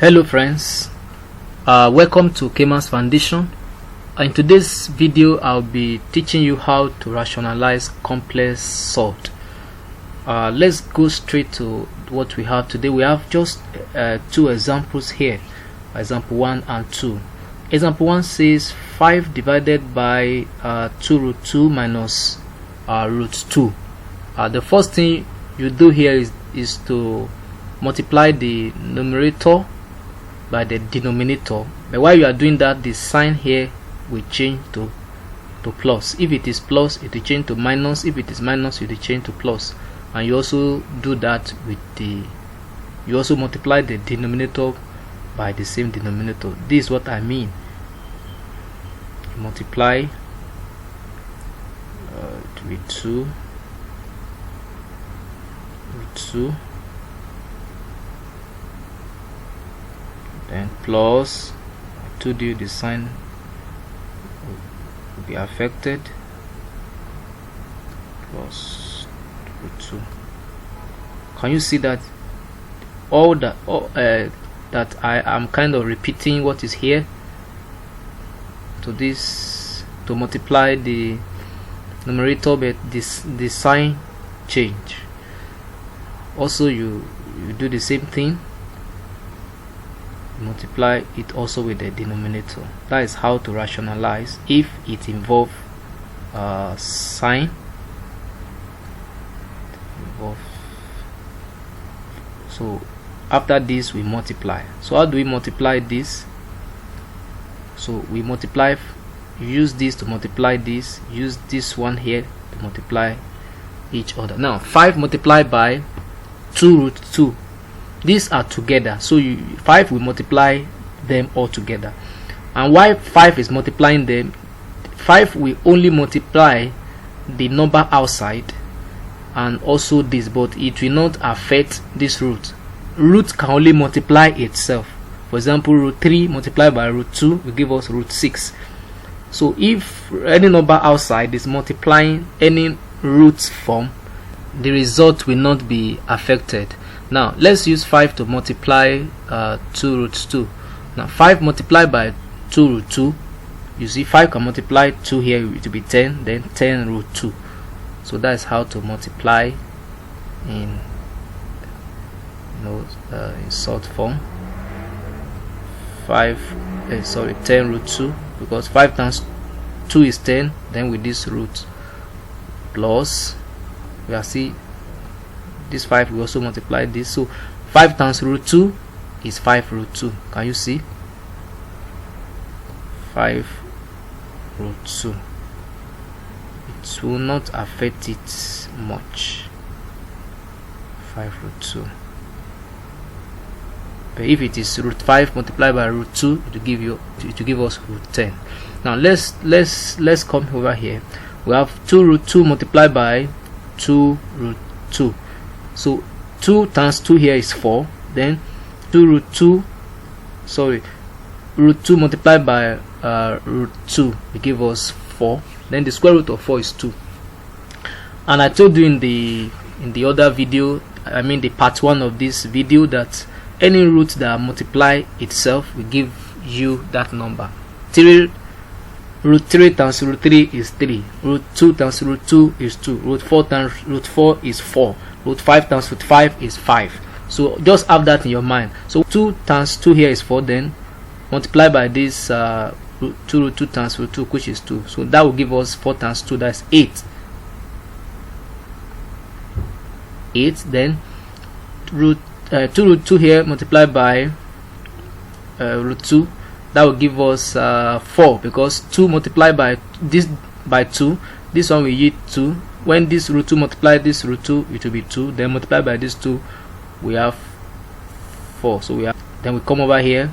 Hello friends, welcome to KMaths-Foundation. In today's video I'll be teaching you how to rationalize complex sort. Let's go straight to what we have today. We have just two examples here, example 1 and 2. Example 1 says 5 divided by 2 root 2 minus root 2. The first thing you do here is to multiply the numerator by the denominator, but while you are doing that, the sign here will change to plus. If it is plus, it will change to minus. If it is minus, it will change to plus. And you also do that with you also multiply the denominator by the same denominator. This is what I mean. You multiply with 2 with 2, then plus. I told you the sign will be affected. Plus root 2. Can you see that that I am kind of repeating what is here to this to multiply the numerator, but the sign change. Also you do the same thing, multiply it also with the denominator. That is how to rationalize if it involves sign. So after this we multiply. So how do we multiply this? So we multiply, use this to multiply this, use this one here to multiply each other. Now 5 multiplied by 2 root 2, these are together, so 5 will multiply them all together. And why 5 is multiplying them, 5 will only multiply the number outside and also this, but it will not affect this root. Root can only multiply itself. For example, root 3 multiplied by root 2 will give us root 6. So if any number outside is multiplying any root form, the result will not be affected. Now let's use 5 to multiply 2 root 2. Now 5 multiplied by 2 root 2, you see 5 can multiply 2 here, it will be 10, then 10 root 2. So that's how to multiply in in sort form. 10 root 2, because 5 times 2 is 10, then with this root plus, we are see this 5 we also multiply this, so 5 times root 2 is 5 root 2. Can you see? 5 root 2. It will not affect it much. 5 root 2. But if it is root 5 multiplied by root 2, it will give us root 10. Now let's come over here. We have 2 root 2 multiplied by 2 root 2. So 2 times 2 here is 4. Then root 2 multiplied by root 2 will give us 4. Then the square root of 4 is 2. And I told you in the other video, I mean the part 1 of this video, that any root that multiply itself will give you that number. Root 3 times root 3 is 3. Root 2 times root 2 is 2. Root 4 times root 4 is 4. Root 5 times root 5 is 5. So just have that in your mind. So 2 times 2 here is 4, then multiply by this 2 root 2 times root 2, which is 2. So that will give us 4 times 2, that's 8. 8. Then 2 root 2 here multiplied by root 2, that will give us 4, because 2 multiplied by this by 2, this one will yield 2. When this root 2 multiply this root 2, it will be 2. Then multiply by this 2, we have 4. So then we come over here,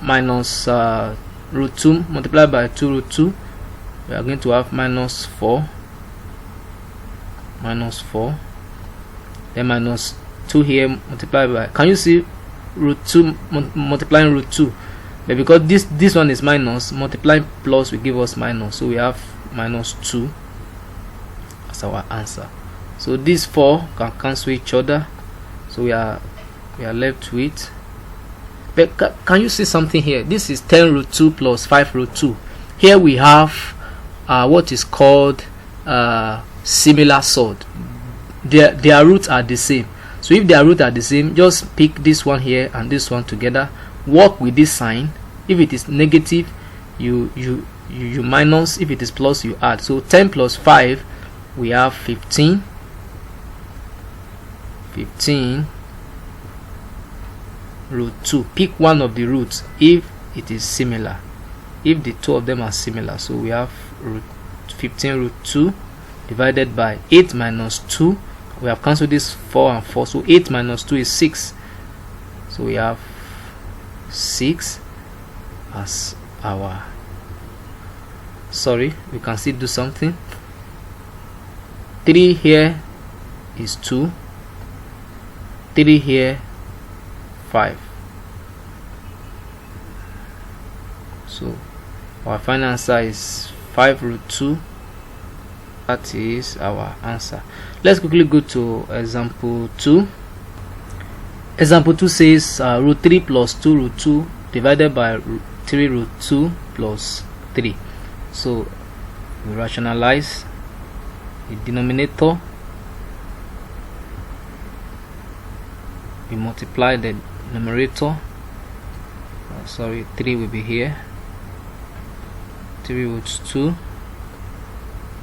minus root 2 multiplied by 2 root 2, we are going to have minus 4. Then minus 2 here multiplied by, can you see root 2 multiplying root 2? But because this one is minus, multiplying plus will give us minus, so we have minus 2 as our answer. So these 4 can cancel each other, so we are left with But can you see something here? This is 10 root 2 plus 5 root 2. Here we have what is called similar sort. Their roots are the same. So if their roots are the same, just pick this one here and this one together. Work with this sign. If it is negative, you minus. If it is plus, you add. So 10 plus 5, we have 15. 15 root 2. Pick one of the roots if it is similar. If the two of them are similar, so we have 15 root 2 divided by 8 minus 2. We have cancelled this 4 and 4, so 8 minus 2 is 6. So we have 6 as our, sorry, we can still do something. 3 here is 2, 3 here 5. So our final answer is 5 root 2. That is our answer. Let's quickly go to example 2. Example 2 says root 3 plus 2 root 2 divided by 3 root 2 plus 3. So we rationalize the denominator, we multiply the numerator. Sorry, 3 will be here, 3 root 2.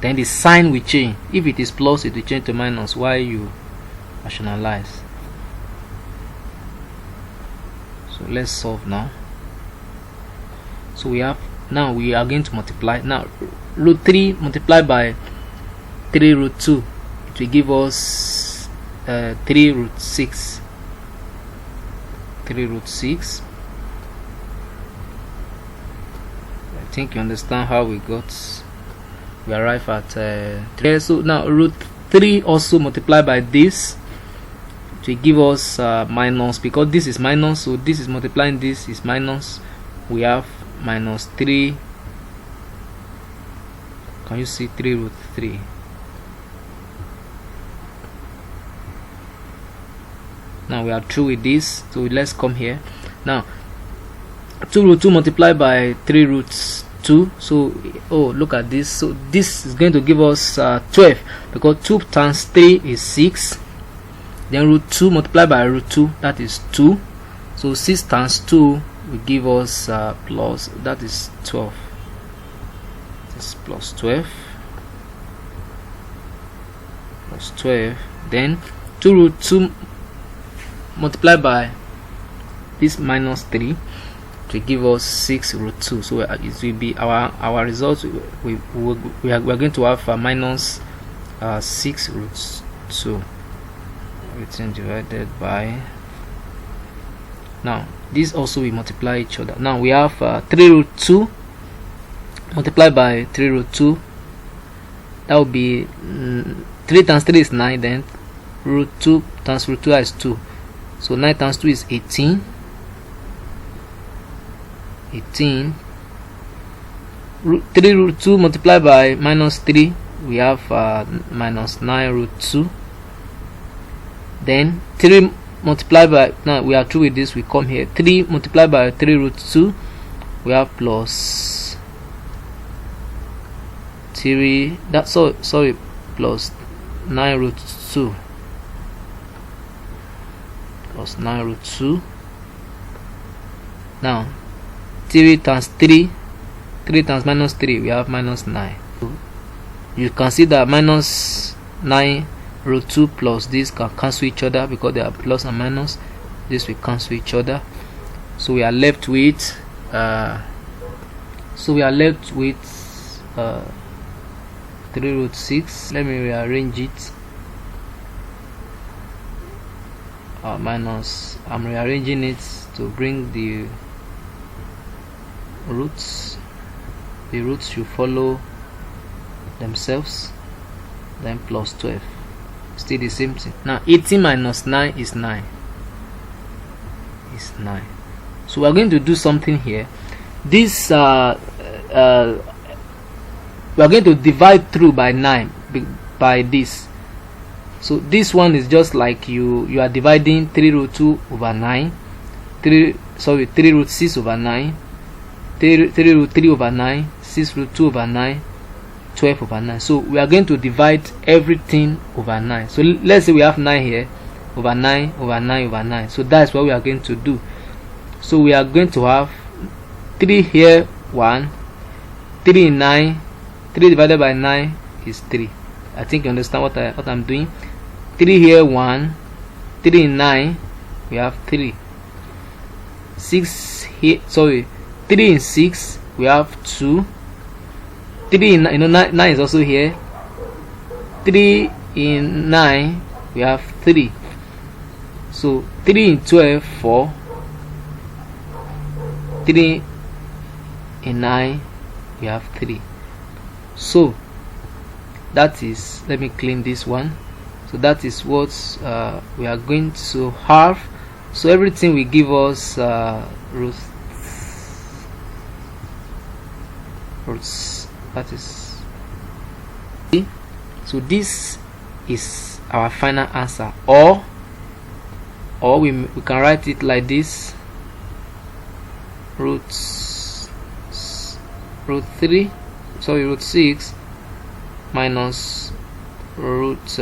Then the sign will change. If it is plus, it will change to minus while you rationalize. So let's solve now. So we have, now we are going to multiply. Now root 3 multiplied by 3 root 2, it will give us 3 root 6. 3 root 6. I think you understand how we arrive at 3. So now root 3 also multiplied by this, it will give us minus, because this is minus, so this is multiplying this is minus. We have minus 3. Can you see 3 root 3? Now we are through with this, so let's come here. Now 2 root 2 multiplied by 3 roots 2. So look at this. So this is going to give us 12, because 2 times 3 is 6. Then root 2 multiplied by root 2, that is 2. So 6 times 2 will give us plus, that is 12. This is plus 12. Plus 12. Then 2 root 2 multiplied by this minus 3 to give us 6 root 2. So it will be our result. We are going to have minus 6 root 2. Everything divided by, now this also will multiply each other. Now we have 3 root 2 multiplied by 3 root 2. That will be 3 times 3 is 9. Then root 2 times root 2 is 2. So 9 times 2 is 18. 18. 3 root 2 multiplied by minus 3, we have minus 9 root 2. Then 3 multiplied by, now we are through with this, we come here, 3 multiplied by 3 root 2, we have plus 3, that's so sorry, plus 9 root 2, plus 9 root 2. Now 3 times 3, 3 times minus 3, we have minus 9. You can see that minus 9 root 2 plus this can cancel each other, because they are plus and minus. This will cancel each other. So we are left with 3 root 6. Let me rearrange it. Minus, I'm rearranging it to bring the roots. The roots should follow themselves. Then plus 12, still the same thing. Now 18 minus 9 is 9. Is 9. So we are going to do something here. This we are going to divide through by 9 by this. So this one is just like you are dividing 3 root 2 over 9. 3 root 6 over 9, 3 root 3 over 9, 6 root 2 over 9, 12 over 9. So we are going to divide everything over 9. So let's say we have 9 here, over 9 over 9 over 9. So that's what we are going to do. So we are going to have 3 here, 1, 3 in 9, 3 divided by 9 is 3. I think you understand what I'm doing. 3 here, 1, 3 in 9, we have 3. 6 here, 3 in 6, we have 2. 3 in 9 is also here. 3 in 9, we have 3. So 3 in 12, 4. 3 in 9, we have 3. So that is, let me clean this one. So that is what we are going to have. So everything will give us roots. That is. So this is our final answer, or we can write it like this: root 6 minus root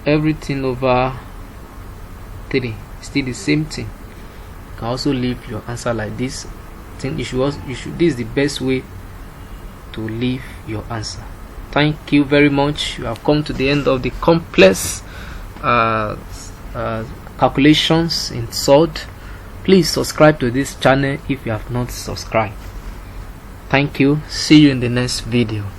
everything over 3. Still the same thing. You can also leave your answer like this. I think this is the best way to leave your answer. Thank you very much. You have come to the end of the complex calculations in Surds. Please subscribe to this channel if you have not subscribed. Thank you. See you in the next video.